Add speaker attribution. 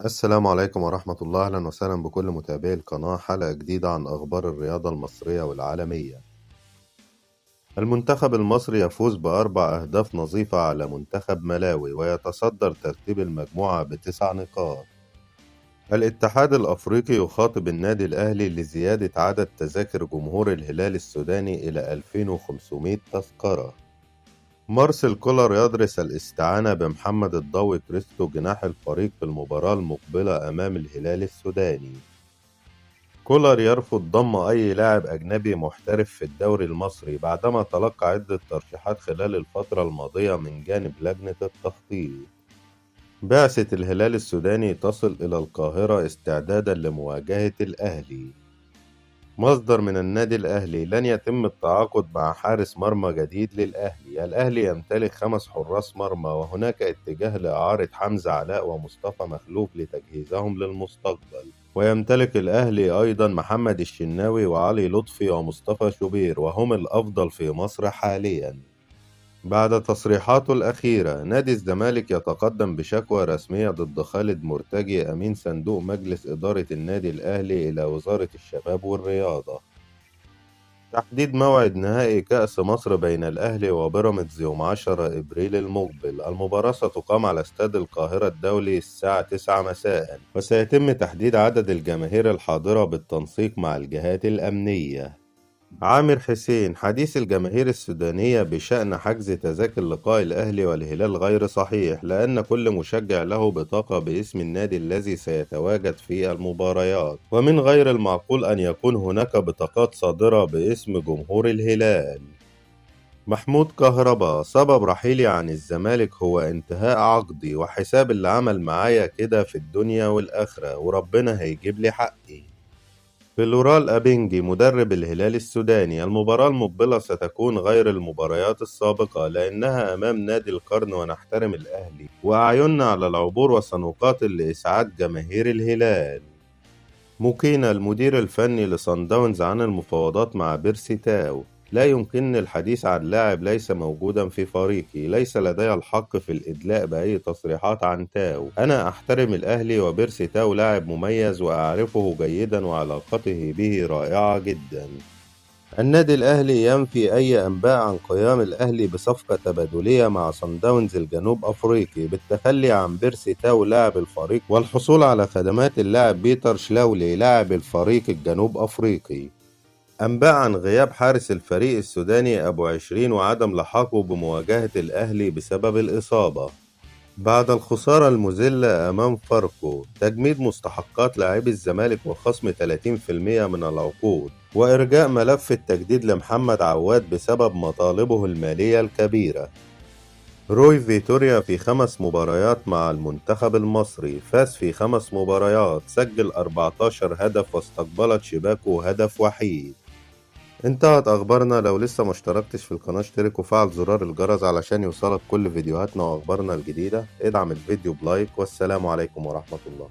Speaker 1: السلام عليكم ورحمة الله، أهلا وسهلا بكل متابعي القناة. حلقة جديدة عن أخبار الرياضة المصرية والعالمية. المنتخب المصري يفوز ب4 أهداف نظيفة على منتخب ملاوي ويتصدر ترتيب المجموعة ب9 نقاط. الاتحاد الأفريقي يخاطب النادي الأهلي لزيادة عدد تذاكر جمهور الهلال السوداني إلى 2500 تذكرة. مارسيل كولر يدرس الاستعانة بمحمد الضوي كريستو جناح الفريق في المباراة المقبلة أمام الهلال السوداني. كولر يرفض ضم أي لاعب أجنبي محترف في الدوري المصري بعدما تلقى عدة ترشيحات خلال الفترة الماضية من جانب لجنة التخطيط. بعثة الهلال السوداني تصل إلى القاهرة استعدادا لمواجهة الأهلي. مصدر من النادي الأهلي: لن يتم التعاقد مع حارس مرمى جديد للأهلي. الأهلي يمتلك 5 حراس مرمى وهناك اتجاه لإعارة حمزة علاء ومصطفى مخلوف لتجهيزهم للمستقبل. ويمتلك الأهلي أيضا محمد الشناوي وعلي لطفي ومصطفى شوبير وهم الأفضل في مصر حاليا. بعد تصريحاته الأخيرة، نادي الزمالك يتقدم بشكوى رسمية ضد خالد مرتجي أمين صندوق مجلس إدارة النادي الأهلي إلى وزارة الشباب والرياضة. تحديد موعد نهائي كأس مصر بين الأهلي وبيراميدز يوم 10 إبريل المقبل. المباراة ستقام على استاد القاهرة الدولي الساعة 9 مساء، وسيتم تحديد عدد الجماهير الحاضرة بالتنسيق مع الجهات الأمنية. عامر حسين: حديث الجماهير السودانية بشأن حجز تذاكر لقاء الأهلي والهلال غير صحيح، لأن كل مشجع له بطاقة باسم النادي الذي سيتواجد في المباريات، ومن غير المعقول أن يكون هناك بطاقات صادرة باسم جمهور الهلال. محمود كهربا: سبب رحيلي عن الزمالك هو انتهاء عقدي، وحساب اللي عمل معايا كده في الدنيا والآخرة وربنا هيجيب لي حقي. فلورال أبينجي مدرب الهلال السوداني: المباراة المقبلة ستكون غير المباريات السابقة لأنها أمام نادي القرن ونحترم الأهلي وأعيننا على العبور وسنقاتل لإسعاد جماهير الهلال. موكينا المدير الفني لصن داونز عن المفاوضات مع بيرسي تاو: لا يمكنني الحديث عن لاعب ليس موجودا في فريقي، ليس لدي الحق في الإدلاء بأي تصريحات عن تاو. أنا أحترم الأهلي وبيرسي تاو لاعب مميز وأعرفه جيدا وعلاقته به رائعة جدا. النادي الأهلي ينفي أي أنباء عن قيام الأهلي بصفقة تبادلية مع صن داونز الجنوب أفريقي بالتخلي عن بيرسي تاو لاعب الفريق والحصول على خدمات اللاعب بيتر شلاولي لاعب الفريق الجنوب أفريقي. أنباء عن غياب حارس الفريق السوداني أبو 20 وعدم لحاقه بمواجهة الأهلي بسبب الإصابة. بعد الخسارة المذلة أمام فاركو، تجميد مستحقات لاعبي الزمالك وخصم 30% من العقود، وإرجاء ملف التجديد لمحمد عواد بسبب مطالبه المالية الكبيرة. روي فيتوريا في 5 مباريات مع المنتخب المصري، فاز في 5 مباريات، سجل 14 هدف واستقبلت شباكه هدف وحيد. انتهت أخبارنا. لو لسه ما اشتركتش في القناة اشترك وفعل زرار الجرس علشان يوصلك كل فيديوهاتنا وأخبارنا الجديدة. ادعم الفيديو بلايك، والسلام عليكم ورحمة الله.